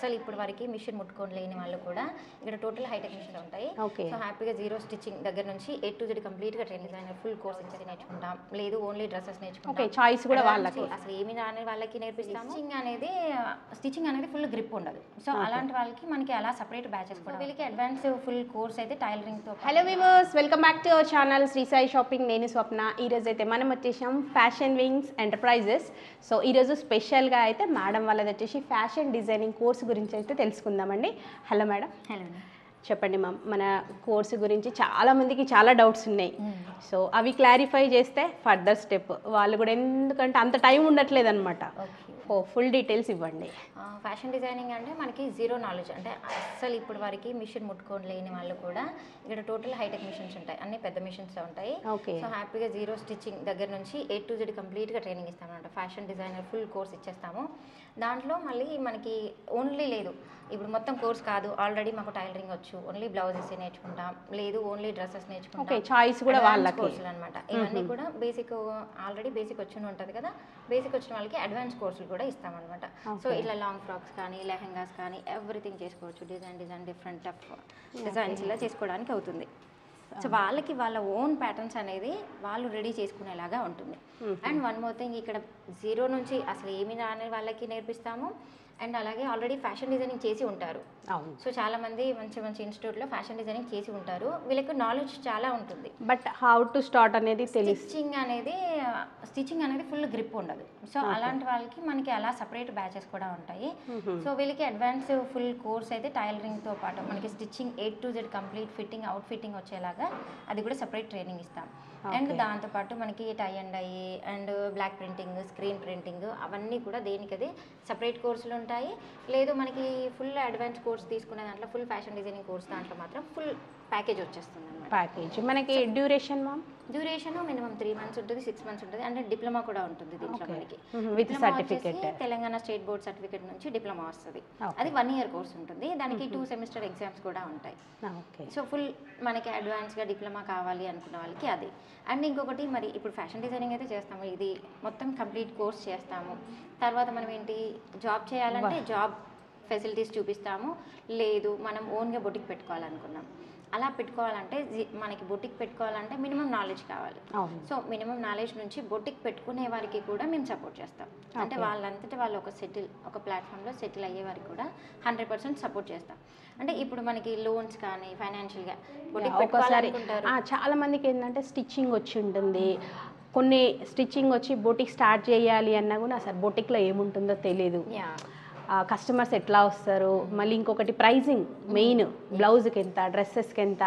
అస్సలు ఇప్పుడు వరకు మిషన్ ముట్టుకొని లేని వాళ్ళు కూడా ఇక్కడ టోటల్ హైటెక్ మిషన్ ఉంటాయి. సో హ్యాపీగా జీరో స్టిచ్చింగ్ దగ్గర నుంచి A to Z కంప్లీట్గా ట్రైనింగ్ డిజైనర్ ఫుల్ కోర్స్ ఇచ్చేది నేర్చుకుంటాం. లేదు ఓన్లీ డ్రెస్సెస్ నేర్చుకుంటాం. చాయిస్ కూడా వాళ్ళకి అసలు ఏమి రాని వాళ్ళకి నేర్పిస్తాము. స్టిచ్చింగ్ అనేది ఫుల్ గ్రిప్ ఉండదు. సో అలాంటి వాళ్ళకి మనకి అలా సపరేట్ బ్యాచెస్ కూడా వీళ్ళకి అడ్వాన్స్ ఫుల్ కోర్స్ అయితే టైలరింగ్తో. Hello viewers, welcome back to our channel Shri Sai shopping. నేను స్వప్న. ఈరోజు అయితే మనం వచ్చేసాం ఫ్యాషన్ వింగ్స్ ఎంటర్ప్రైజెస్. సో ఈరోజు స్పెషల్గా అయితే మేడం వాళ్ళది వచ్చేసి ఫ్యాషన్ డిజైనింగ్ కోర్స్ గురించి అయితే తెలుసుకుందామండి. Hello madam. హలో చెప్పండి మ్యామ్, మన కోర్సు గురించి చాలామందికి చాలా డౌట్స్ ఉన్నాయి. సో అవి క్లారిఫై చేస్తే ఫర్దర్ స్టెప్ వాళ్ళు కూడా, ఎందుకంటే అంత టైం ఉండట్లేదు అనమాట. ఫుల్ డీటెయిల్స్ ఇవ్వండి. ఫ్యాషన్ డిజైనింగ్ అంటే మనకి జీరో నాలెడ్జ్, అంటే అస్సలు ఇప్పుడు వరకు మిషన్ ముట్టుకొని లేని వాళ్ళు కూడా ఇక్కడ టోటల్ హైటెక్ మిషన్స్ ఉంటాయి, అన్ని పెద్ద మిషన్స్ ఉంటాయి. సో హ్యాపీగా జీరో స్టిచ్చింగ్ దగ్గర నుంచి A to Z కంప్లీట్గా ట్రైనింగ్ ఇస్తాం అనమాట. ఫ్యాషన్ డిజైనర్ ఫుల్ కోర్స్ ఇచ్చేస్తాము. దాంట్లో మళ్ళీ మనకి ఓన్లీ లేదు, ఇప్పుడు మొత్తం కోర్స్ కాదు, ఆల్రెడీ మాకు టైలరింగ్ వచ్చు, ఓన్లీ బ్లౌజెస్ నేర్చుకుంటాం, లేదు ఓన్లీ డ్రెస్సెస్ నేర్చుకుంటాం, చాయిస్ కూడా వాళ్ళకి కోర్సులు అనమాట. ఇవన్నీ కూడా బేసిక్, ఆల్రెడీ బేసిక్ వచ్చి ఉంటుంది కదా, బేసిక్ వచ్చిన వాళ్ళకి అడ్వాన్స్ కోర్సులు కూడా ఇస్తామన్నమాట. సో ఇట్లా లాంగ్ ఫ్రాక్స్ కానీ లెహెంగాస్ కానీ ఎవ్రీథింగ్ చేసుకోవచ్చు. డిజైన్ డిఫరెంట్ టఫ్ డిజైన్స్ ఇలా చేసుకోవడానికి అవుతుంది. సో వాళ్ళకి వాళ్ళ ఓన్ ప్యాటర్న్స్ అనేది వాళ్ళు రెడీ చేసుకునేలాగా ఉంటుంది. అండ్ వన్ మోర్ థింగ్, ఇక్కడ జీరో నుంచి అసలు ఏమి రాని వాళ్ళకి నేర్పిస్తాము. అండ్ అలాగే ఆల్రెడీ ఫ్యాషన్ డిజైనింగ్ చేసి ఉంటారు. సో చాలా మంది మంచి మంచి ఇన్స్టిట్యూట్లో ఫ్యాషన్ డిజైనింగ్ చేసి ఉంటారు, వీళ్ళకి నాలెడ్జ్ చాలా ఉంటుంది. బట్ హౌ టు స్టార్ట్ అనేది స్టిచ్చింగ్ అనేది ఫుల్ గ్రిప్ ఉండదు. సో అలాంటి వాళ్ళకి మనకి అలా సపరేట్ బ్యాచెస్ కూడా ఉంటాయి. సో వీళ్ళకి అడ్వాన్స్ ఫుల్ కోర్స్ అయితే టైలరింగ్తో పాటు మనకి stitching A to Z complete fitting out fitting వచ్చేలాగా అది కూడా సపరేట్ ట్రైనింగ్ ఇస్తాం. అండ్ దాంతోపాటు మనకి టై అండ్ ఐ and block printing, screen printing అవన్నీ కూడా దేనికది సపరేట్ కోర్సులు ఉంటాయి. లేదు మనకి ఫుల్ అడ్వాన్స్ కోర్స్ తీసుకునే దాంట్లో ఫుల్ ఫ్యాషన్ డిజైనింగ్ కోర్స్ దాంట్లో మాత్రం ఫుల్ ప్యాకేజ్ వచ్చేస్తుంది అన్నమాట. ప్యాకేజ్ మనకి డ్యూరేషన్ మినిమం 3 months ఉంటుంది, 6 months ఉంటుంది. అంటే డిప్లొమా కూడా ఉంటుంది దీంట్లో మనకి. With certificate, Telangana state board certificate నుంచి డిప్లొమా వస్తుంది. అది 1 year కోర్స్ ఉంటుంది. దానికి 2 semester ఎగ్జామ్స్ కూడా ఉంటాయి. సో ఫుల్ మనకి అడ్వాన్స్గా డిప్లొమా కావాలి అనుకున్న వాళ్ళకి అది. అండ్ ఇంకొకటి, మరి ఇప్పుడు ఫ్యాషన్ డిజైనింగ్ అయితే చేస్తాము, ఇది మొత్తం కంప్లీట్ కోర్స్ చేస్తాము. తర్వాత మనం ఏంటి, జాబ్ చేయాలంటే జాబ్ ఫెసిలిటీస్ చూపిస్తాము. లేదు మనం ఓన్గా బొటిక్ పెట్టుకోవాలనుకున్నాం, అలా పెట్టుకోవాలంటే మనకి బొటిక్ పెట్టుకోవాలంటే మినిమం నాలెడ్జ్ కావాలి. సో మినిమం నాలెడ్జ్ నుంచి బొటిక్ పెట్టుకునే వారికి కూడా మేము సపోర్ట్ చేస్తాం. అంటే వాళ్ళంతటా వాళ్ళు ఒక ప్లాట్ఫామ్లో సెటిల్ అయ్యే వారికి కూడా 100% సపోర్ట్ చేస్తాం. అంటే ఇప్పుడు మనకి లోన్స్ కానీ ఫైనాన్షియల్గా బొటిక్ పెట్టుకోవాలనుకుంటారు. చాలా మందికి ఏంటంటే స్టిచ్చింగ్ వచ్చి ఉంటుంది, కొన్ని స్టిచ్చింగ్ వచ్చి బొటిక్ స్టార్ట్ చేయాలి అన్నా కూడా అసలు బొటిక్లో ఏముంటుందో తెలియదు, కస్టమర్స్ ఎట్లా వస్తారు, మళ్ళీ ఇంకొకటి ప్రైజింగ్ మెయిన్, బ్లౌజ్కి ఎంత, డ్రెస్సెస్కి ఎంత,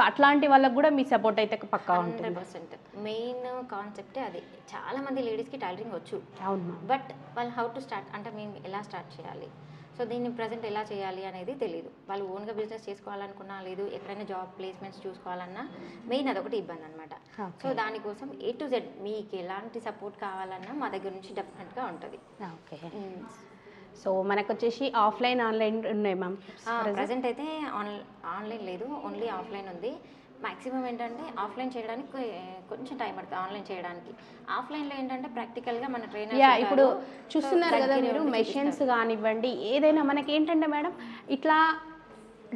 అట్లాంటి వాళ్ళకి కూడా మీ సపోర్ట్ అయితే పక్కా ఉంటుంది. 100% మెయిన్ కాన్సెప్టే అది. చాలా మంది లేడీస్కి టైలరింగ్ వచ్చు, అవును, బట్ వాళ్ళు హౌ టు స్టార్ట్, అంటే మేము ఎలా స్టార్ట్ చేయాలి, సో దీన్ని ప్రజెంట్ ఎలా చేయాలి అనేది తెలియదు. వాళ్ళు ఓన్గా బిజినెస్ చేసుకోవాలనుకున్నా, లేదు ఎక్కడైనా జాబ్ ప్లేస్మెంట్స్ చూసుకోవాలన్నా మెయిన్ అదొకటి ఇబ్బంది అనమాట. సో దానికోసం A to Z మీకు ఎలాంటి సపోర్ట్ కావాలన్నా మా దగ్గర నుంచి డెఫినెట్గా ఉంటుంది. ఓకే. సో మనకు వచ్చేసి ఆఫ్లైన్ ఆన్లైన్ ఉన్నాయి మ్యామ్. ప్రజెంట్ అయితే ఆన్లైన్ లేదు, ఓన్లీ ఆఫ్లైన్ ఉంది. మ్యాక్సిమం ఏంటంటే ఆఫ్లైన్ చేయడానికి కొంచెం టైం పడుతుంది, ఆన్లైన్ చేయడానికి. ఆఫ్లైన్లో ఏంటంటే ప్రాక్టికల్గా మన ట్రైనర్ ఇప్పుడు చూస్తున్నారు కదా మీరు, మెషిన్స్ కానివ్వండి ఏదైనా మనకి ఏంటంటే మేడం, ఇట్లా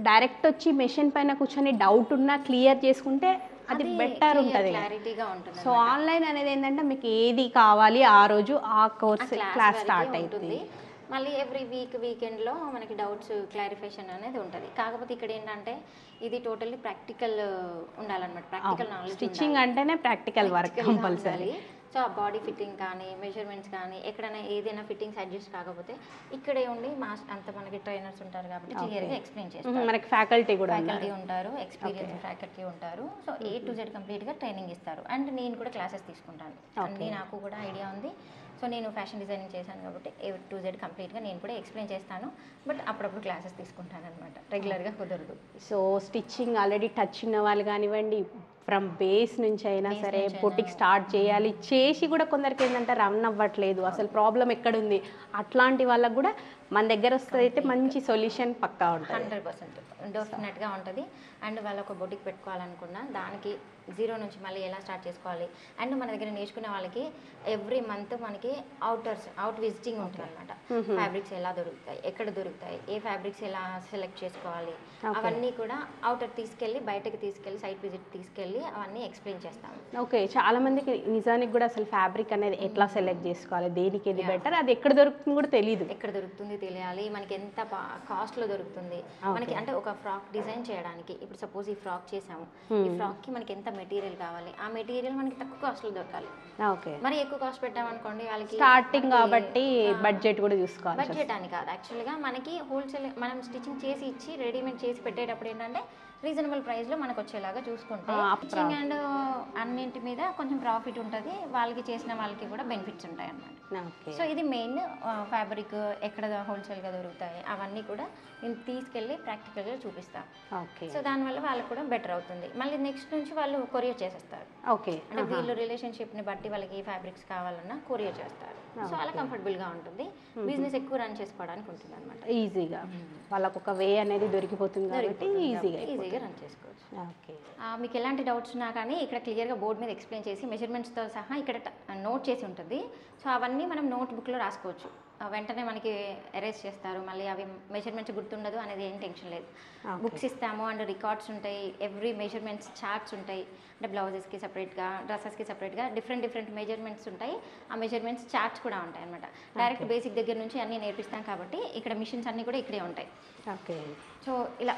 డైరెక్ట్ వచ్చి మెషిన్ పైన కూర్చొని డౌట్ ఉన్నా క్లియర్ చేసుకుంటే అది బెటర్ ఉంటుంది, క్లారిటీగా ఉంటుంది. సో ఆన్లైన్ అనేది ఏంటంటే మీకు ఏది కావాలి ఆ రోజు ఆ కోర్స్ క్లాస్ స్టార్ట్ అవుతుంది. మళ్ళీ ఎవ్రీ వీకెండ్లో మనకి డౌట్స్ క్లారిఫికేషన్ అనేది ఉంటుంది. కాకపోతే ఇక్కడ ఏంటంటే ఇది టోటల్లీ ప్రాక్టికల్ ఉండాలన్నమాట. ప్రాక్టికల్ నాలెడ్జ్, స్టిచ్చింగ్ అంటేనే ప్రాక్టికల్ వర్క్ కంపల్సరీ. సో ఆ బాడీ ఫిట్టింగ్ కానీ మెజర్మెంట్స్ కానీ ఎక్కడైనా ఏదైనా ఫిట్టింగ్స్ అడ్జస్ట్ కాకపోతే ఇక్కడే ఉండి అంత మనకి ట్రైనర్స్ ఉంటారు కాబట్టి క్లియర్గా ఎక్స్ప్లెయిన్ చేస్తారు. మనకి ఫ్యాకల్టీ ఉంటారు, ఎక్స్పీరియన్స్ ఫ్యాకల్టీ ఉంటారు. సో A to Z కంప్లీట్గా ట్రైనింగ్ ఇస్తారు. అండ్ నేను కూడా క్లాసెస్ తీసుకుంటాను, అన్నీ నాకు కూడా ఐడియా ఉంది. సో నేను ఫ్యాషన్ డిజైనింగ్ చేశాను కాబట్టి A to Z కంప్లీట్గా నేను కూడా ఎక్స్ప్లెయిన్ చేస్తాను. బట్ అప్పుడప్పుడు క్లాసెస్ తీసుకుంటాను అనమాట, రెగ్యులర్గా కుదరదు. సో స్టిచ్చింగ్ ఆల్రెడీ టచ్ ఉన్న వాళ్ళు కానివ్వండి, ఫ్రమ్ బేస్ నుంచి అయినా సరే బొటిక్ స్టార్ట్ చేయాలి చేసి కూడా కొందరికి ఏంటంటే రన్ అవ్వట్లేదు, అసలు ప్రాబ్లం ఎక్కడుంది, అట్లాంటి వాళ్ళకు కూడా మన దగ్గర వస్తుంది అయితే మంచి సొల్యూషన్ పక్కా ఉంటుంది. 100% డెఫినెట్గా ఉంటుంది. అండ్ వాళ్ళు ఒక బొటిక్ పెట్టుకోవాలనుకున్నా దానికి జీరో నుంచి మళ్ళీ ఎలా స్టార్ట్ చేసుకోవాలి. అండ్ మన దగ్గర నేర్చుకునే వాళ్ళకి ఎవ్రీ మంత్ మనకి అవుట్ విజిటింగ్ ఉంటుంది అనమాట. ఫ్యాబ్రిక్స్ ఎలా దొరుకుతాయి, ఎక్కడ దొరుకుతాయి, ఏ ఫ్యాబ్రిక్స్ ఎలా సెలెక్ట్ చేసుకోవాలి, అవన్నీ కూడా అవుటర్ తీసుకెళ్ళి బయటకు తీసుకెళ్ళి సైట్ విజిట్ తీసుకెళ్ళి అవన్నీ ఎక్స్ప్లెయిన్ చేస్తాము. ఓకే, చాలా మందికి నిజానికి కూడా అసలు ఫ్యాబ్రిక్ అనేది ఎట్లా సెలెక్ట్ చేసుకోవాలి, దేనికి ఏది బెటర్, అది ఎక్కడ దొరుకుతుంది కూడా తెలియదు. ఎక్కడ దొరుకుతుంది తెలియాలి, మనకి ఎంత కాస్ట్లో దొరుకుతుంది, మనకి అంటే ఒక ఫ్రాక్ డిజైన్ చేయడానికి ఇప్పుడు సపోజ్ ఈ ఫ్రాక్ చేసాము, ఈ ఫ్రాక్కి మనకి ఎంత మెటీరియల్ కావాలి, ఆ మెటీరియల్ మనకి తక్కువ కాస్ట్లో దొరకాలి. ఓకే, మరి ఎక్కువ కాస్ట్ పెట్టామనుకోండి వాళ్ళకి స్టార్టింగ్ కాబట్టి బడ్జెట్ కూడా చూసుకోవాలి. బడ్జెట్ అని కాదు, యాక్చువల్గా మనకి హోల్సేల్ మనం స్టిచ్చింగ్ చేసి ఇచ్చి రెడీమేడ్ చేసి పెట్టేటప్పుడు ఏంటంటే రీజనబుల్ ప్రైస్లో మనకు వచ్చేలాగా చూసుకుంటే స్టిచ్చింగ్ అండ్ అన్నింటి మీద కొంచెం ప్రాఫిట్ ఉంటుంది, వాళ్ళకి చేసిన వాళ్ళకి కూడా బెనిఫిట్స్ ఉంటాయి అన్నమాట. సో ఇది మెయిన్ ఫ్యాబ్రిక్ ఎక్కడ హోల్సేల్గా దొరుకుతాయి అవన్నీ కూడా నేను తీసుకెళ్ళి ప్రాక్టికల్గా చూపిస్తాను. ఓకే, సో దానివల్ల వాళ్ళకి కూడా బెటర్ అవుతుంది. మళ్ళీ నెక్స్ట్ నుంచి వాళ్ళు కొరియర్ చేసేస్తారు. ఓకే, అంటే వీళ్ళు రిలేషన్షిప్ని బట్టి వాళ్ళకి ఏ ఫ్యాబ్రిక్స్ కావాలన్నా కొరియర్ చేస్తారు. సో అలా కంఫర్టబుల్గా ఉంటుంది, బిజినెస్ ఎక్కువ రన్ చేసుకోవడానికి ఉంటుంది అనమాట. ఈజీగా వాళ్ళకు ఒక వే అనేది దొరికిపోతుంది కాబట్టి ఈజీగా రన్ చేసుకోవచ్చు. ఓకే, మీకు ఎలాంటి డౌట్స్ ఉన్నా కానీ ఇక్కడ క్లియర్గా బోర్డు మీద ఎక్స్ప్లెయిన్ చేసి మెజర్మెంట్స్తో సహా ఇక్కడ నోట్ చేసి ఉంటుంది. సో అవన్నీ మనం నోట్ బుక్లో రాసుకోవచ్చు, వెంటనే మనకి ఎరేజ్ చేస్తారు, మళ్ళీ అవి మెజర్మెంట్స్ గుర్తుండదు అనేది ఏం టెన్షన్ లేదు. బుక్స్ ఇస్తాము అండ్ రికార్డ్స్ ఉంటాయి, ఎవ్రీ మెజర్మెంట్స్ చార్ట్స్ ఉంటాయి, అంటే బ్లౌజెస్కి సపరేట్గా డ్రెస్సెస్కి సపరేట్గా డిఫరెంట్ మెజర్మెంట్స్ ఉంటాయి. ఆ మెజర్మెంట్స్ చార్ట్స్ కూడా ఉంటాయి అనమాట. డైరెక్ట్ బేసిక్ దగ్గర నుంచి అన్నీ నేర్పిస్తాం కాబట్టి ఇక్కడ మిషన్స్ అన్నీ కూడా ఇక్కడే ఉంటాయి. ఓకే, సో ఇలా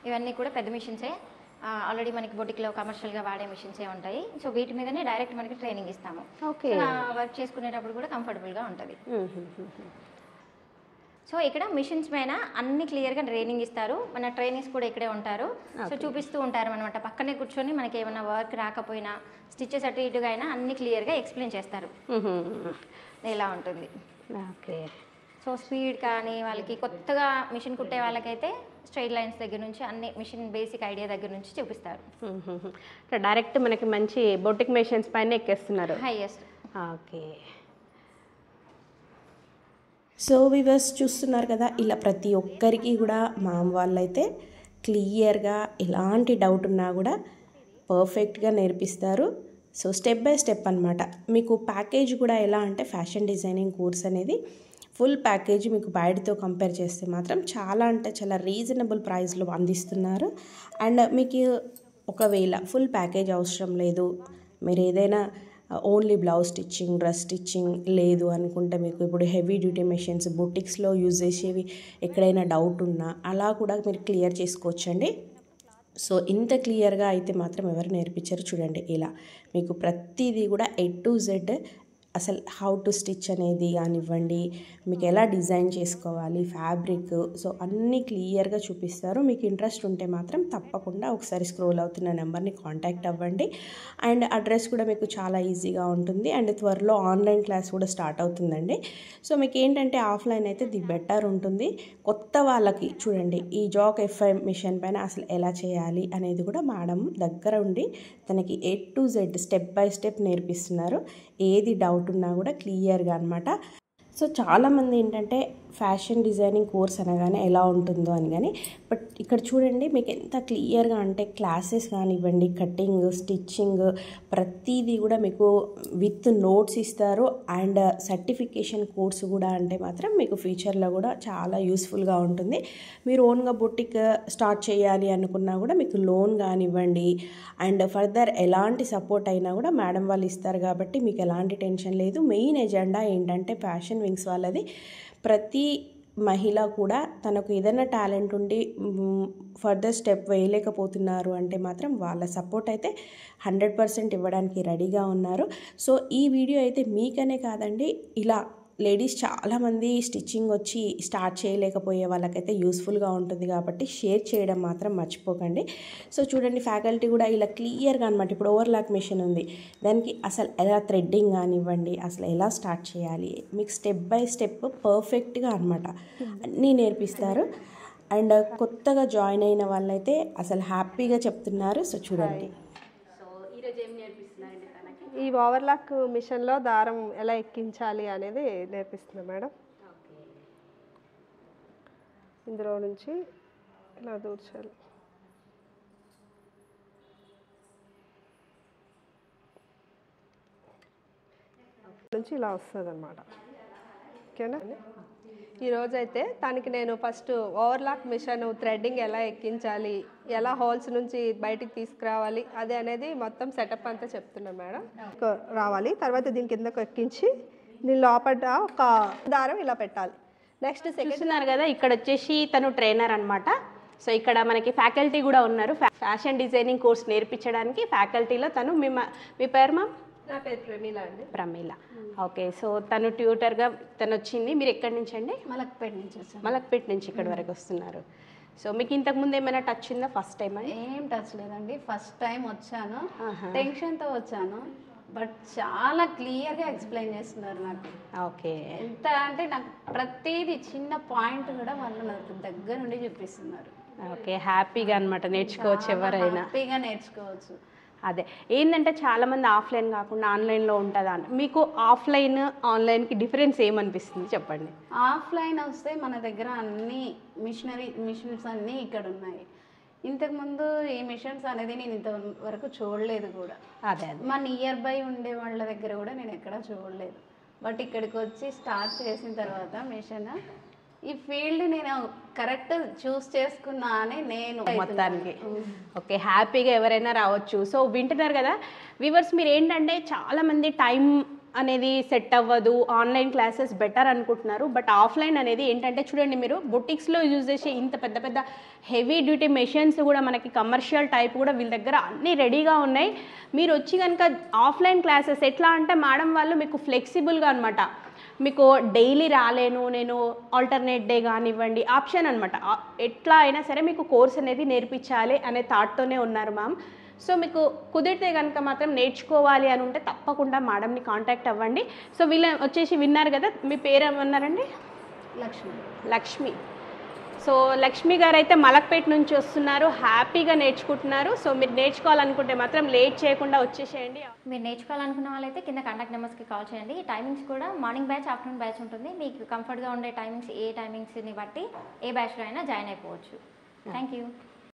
ఇవన్నీ కూడా పెద్ద మిషన్సే, ఆల్రెడీ మనకి బొటిక్లో కమర్షియల్గా వాడే మిషన్సే ఉంటాయి. సో వీటి మీదనే డైరెక్ట్ మనకి ట్రైనింగ్ ఇస్తాము. ఓకే, వర్క్ చేసుకునేటప్పుడు కూడా కంఫర్టబుల్గా ఉంటుంది. సో ఇక్కడ మిషన్స్ పైన అన్ని క్లియర్గా ట్రైనింగ్ ఇస్తారు, మన ట్రైనింగ్స్ కూడా ఇక్కడే ఉంటారు. సో చూపిస్తూ ఉంటారు అనమాట, పక్కనే కూర్చొని మనకి ఏమైనా వర్క్ రాకపోయినా స్టిచెస్ అటు ఇటుగా అయినా అన్ని క్లియర్గా ఎక్స్ప్లెయిన్ చేస్తారు ఎలా ఉంటుంది. ఓకే, సో స్పీడ్ కానీ వాళ్ళకి కొత్తగా మిషన్ కుట్టే వాళ్ళకైతే స్ట్రైట్ లైన్స్ దగ్గర నుంచి అన్ని మిషన్ బేసిక్ ఐడియా దగ్గర నుంచి చూపిస్తారు. డైరెక్ట్ మనకి మంచి బొటిక్ మిషన్స్ పైన ఎక్కేస్తున్నారు. హైయెస్ట్. ఓకే, సో వివర్స్ చూస్తున్నారు కదా, ఇలా ప్రతి ఒక్కరికి కూడా మా వాళ్ళైతే క్లియర్గా ఎలాంటి డౌట్ ఉన్నా కూడా పర్ఫెక్ట్గా నేర్పిస్తారు. సో స్టెప్ బై స్టెప్ అనమాట. మీకు ప్యాకేజ్ కూడా ఎలా అంటే ఫ్యాషన్ డిజైనింగ్ కోర్స్ అనేది ఫుల్ ప్యాకేజ్ మీకు బయటతో కంపేర్ చేస్తే మాత్రం చాలా అంటే చాలా రీజనబుల్ ప్రైస్లో అందిస్తున్నారు. అండ్ మీకు ఒకవేళ ఫుల్ ప్యాకేజ్ అవసరం లేదు, మీరు ఏదైనా only blouse stitching dress stitching లేదు అనుకుంటే, మీకు ఇప్పుడు హెవీ డ్యూటీ మెషిన్స్ బొటిక్స్లో యూజ్ చేసేవి ఎక్కడైనా డౌట్ ఉన్నా అలా కూడా మీరు క్లియర్ చేసుకోవచ్చండి. సో ఇంత క్లియర్గా అయితే మాత్రం ఎవరు నేర్పించారు చూడండి. ఇలా మీకు ప్రతిదీ కూడా A to Z అసలు హౌ టు స్టిచ్ అనేది కానివ్వండి, మీకు ఎలా డిజైన్ చేసుకోవాలి ఫ్యాబ్రిక్, సో అన్నీ క్లియర్గా చూపిస్తారు. మీకు ఇంట్రెస్ట్ ఉంటే మాత్రం తప్పకుండా ఒకసారి స్క్రోల్ అవుతున్న నెంబర్ని కాంటాక్ట్ అవ్వండి. అండ్ అడ్రస్ కూడా మీకు చాలా ఈజీగా ఉంటుంది. అండ్ త్వరలో ఆన్లైన్ క్లాస్ కూడా స్టార్ట్ అవుతుందండి. సో మీకు ఏంటంటే ఆఫ్లైన్ అయితే ది బెటర్ ఉంటుంది. కొత్త వాళ్ళకి చూడండి, ఈ జాక్ F5 మిషన్ పైన అసలు ఎలా చేయాలి అనేది కూడా మేడం దగ్గర ఉండి తనకి A to Z step by step నేర్పిస్తున్నారు. ఏది డౌట్ ఉన్నా కూడా క్లియర్గా అనమాట. సో చాలామంది ఏంటంటే ఫ్యాషన్ డిజైనింగ్ కోర్స్ అనగానే ఎలా ఉంటుందో అని, కానీ బట్ ఇక్కడ చూడండి మీకు ఎంత క్లియర్గా అంటే క్లాసెస్ కానివ్వండి, కటింగ్ స్టిచ్చింగ్ ప్రతిదీ కూడా మీకు విత్ నోట్స్ ఇస్తారు. అండ్ సర్టిఫికేషన్ కోర్స్ కూడా అంటే మాత్రం మీకు ఫ్యూచర్లో కూడా చాలా యూస్ఫుల్గా ఉంటుంది. మీరు ఓన్గా బొటిక్ స్టార్ట్ చేయాలి అనుకున్నా కూడా మీకు లోన్ కానివ్వండి అండ్ ఫర్దర్ ఎలాంటి సపోర్ట్ అయినా కూడా మేడం వాళ్ళు ఇస్తారు కాబట్టి మీకు ఎలాంటి టెన్షన్ లేదు. మెయిన్ ఎజెండా ఏంటంటే ఫ్యాషన్ వింగ్స్ వాళ్ళది ప్రతి మహిళ కూడా తనకు ఏదైనా టాలెంట్ ఉండి ఫర్దర్ స్టెప్ వేయలేకపోతున్నారు అంటే మాత్రం వాళ్ళ సపోర్ట్ అయితే 100% ఇవ్వడానికి రెడీగా ఉన్నారు. సో ఈ వీడియో అయితే మీకనే కాదండి, ఇలా లేడీస్ చాలామంది స్టిచ్చింగ్ వచ్చి స్టార్ట్ చేయలేకపోయే వాళ్ళకైతే యూస్ఫుల్గా ఉంటుంది కాబట్టి షేర్ చేయడం మాత్రం మర్చిపోకండి. సో చూడండి ఫ్యాకల్టీ కూడా ఇలా క్లియర్గా అనమాట. ఇప్పుడు ఓవర్లాక్ మిషన్ ఉంది, దానికి అసలు ఎలా థ్రెడ్డింగ్ కానివ్వండి, అసలు ఎలా స్టార్ట్ చేయాలి మీకు స్టెప్ బై స్టెప్ పర్ఫెక్ట్గా అనమాట అన్నీ నేర్పిస్తారు. అండ్ కొత్తగా జాయిన్ అయిన వాళ్ళైతే అసలు హ్యాపీగా చెప్తున్నారు. సో చూడండి, ఈ ఓవర్లాక్ మిషన్లో దారం ఎలా ఎక్కించాలి అనేది నేర్పిస్తున్నాం మేడం. ఇందులో నుంచి ఇలా దూర్చాలి. నుంచి ఇలా వస్తుంది అనమాట. ఓకేనా. ఈరోజైతే తనకి నేను ఫస్ట్ ఓవర్లాక్ మిషన్ థ్రెడ్డింగ్ ఎలా ఎక్కించాలి, ఎలా హోల్స్ నుంచి బయటికి తీసుకురావాలి అది అనేది మొత్తం సెటప్ అంతా చెప్తున్నాను మేడం. రావాలి తర్వాత దీని కిందకు ఎక్కించి దీని లోపల ఒక దారం ఇలా పెట్టాలి. నెక్స్ట్ చూస్తున్నారు కదా, ఇక్కడ వచ్చేసి తను ట్రైనర్ అనమాట. సో ఇక్కడ మనకి ఫ్యాకల్టీ కూడా ఉన్నారు. ఫ్యాషన్ డిజైనింగ్ కోర్స్ నేర్పించడానికి ఫ్యాకల్టీలో తను మీ పేరు మ్యామ్? నా పేరు ప్రమీల అండి. ప్రమీల, ఓకే. సో తను ట్యూటర్గా తను వచ్చింది. మీరు ఎక్కడి నుంచి అండి? మలక్పేట నుంచి వచ్చాను. మలక్పేట నుంచి ఇక్కడి వరకు వస్తున్నారు. సో మీకు ఇంతకుముందు ఏమైనా టచ్ ఉందా? ఫస్ట్ టైం అని? ఏం టచ్ లేదండి, ఫస్ట్ టైం వచ్చాను. టెన్షన్తో వచ్చాను, బట్ చాలా క్లియర్గా ఎక్స్ప్లెయిన్ చేస్తున్నారు నాకు. ఓకే. ఎంత అంటే నాకు ప్రతిదీ చిన్న పాయింట్ కూడా వాళ్ళు నాకు దగ్గర నుండి చూపిస్తున్నారు. ఓకే, హ్యాపీగా అనమాట నేర్చుకోవచ్చు, ఎవరైనా హ్యాపీగా నేర్చుకోవచ్చు. అదే ఏంటంటే చాలామంది ఆఫ్లైన్ కాకుండా ఆన్లైన్లో ఉంటుందా అని. మీకు ఆఫ్లైన్ ఆన్లైన్కి డిఫరెన్స్ ఏమనిపిస్తుంది చెప్పండి? ఆఫ్లైన్ వస్తే మన దగ్గర అన్ని మిషన్స్ అన్నీ ఇక్కడ ఉన్నాయి. ఇంతకుముందు ఈ మిషన్స్ అనేది నేను ఇంతవరకు చూడలేదు కూడా. అదే మా నియర్ బై ఉండే వాళ్ళ దగ్గర కూడా నేను ఎక్కడా చూడలేదు. బట్ ఇక్కడికి వచ్చి స్టార్ట్ చేసిన తర్వాత మిషన్ ఈ ఫీల్డ్ నేను కరెక్ట్ చూస్ చేసుకున్నా అని నేను మొత్తానికి ఓకే, హ్యాపీగా ఎవరైనా రావచ్చు. సో వింటున్నారు కదా వ్యూవర్స్, మీరు ఏంటంటే చాలామంది టైం అనేది సెట్ అవ్వదు, ఆన్లైన్ క్లాసెస్ బెటర్ అనుకుంటున్నారు. బట్ ఆఫ్లైన్ అనేది ఏంటంటే చూడండి, మీరు బొటిక్స్లో యూజ్ చేసే ఇంత పెద్ద పెద్ద హెవీ డ్యూటీ మెషిన్స్ కూడా మనకి కమర్షియల్ టైప్ కూడా వీళ్ళ దగ్గర అన్నీ రెడీగా ఉన్నాయి. మీరు వచ్చి కనుక ఆఫ్లైన్ క్లాసెస్ ఎట్లా అంటే మేడం వాళ్ళు మీకు ఫ్లెక్సిబుల్గా అనమాట, మీకు డైలీ రాలేను నేను, ఆల్టర్నేట్ డే కానివ్వండి ఆప్షన్ అనమాట. ఎట్లా అయినా సరే మీకు కోర్స్ అనేది నేర్పించాలి అనే థాట్తోనే ఉన్నారు మ్యామ్. సో మీకు కుదిరితే కనుక మాత్రం నేర్చుకోవాలి అని ఉంటే తప్పకుండా మేడంని కాంటాక్ట్ అవ్వండి. సో వీళ్ళ వచ్చేసి విన్నారు కదా, మీ పేరు ఏమన్నారండి? లక్ష్మి. సో లక్ష్మి గారు అయితే మలక్పేట నుంచి వస్తున్నారు, హ్యాపీగా నేర్చుకుంటున్నారు. సో మీరు నేర్చుకోవాలనుకుంటే మాత్రం లేట్ చేయకుండా వచ్చేసేయండి. మీరు నేర్చుకోవాలనుకున్న వాళ్ళైతే కింద కాంటాక్ట్ నెంబర్స్కి కాల్ చేయండి. టైమింగ్స్ కూడా మార్నింగ్ బ్యాచ్, ఆఫ్టర్నూన్ బ్యాచ్ ఉంటుంది. మీకు కంఫర్ట్గా ఉండే టైమింగ్స్, ఏ టైమింగ్స్ని బట్టి ఏ బ్యాచ్లో అయినా జాయిన్ అయిపోవచ్చు. Thank you.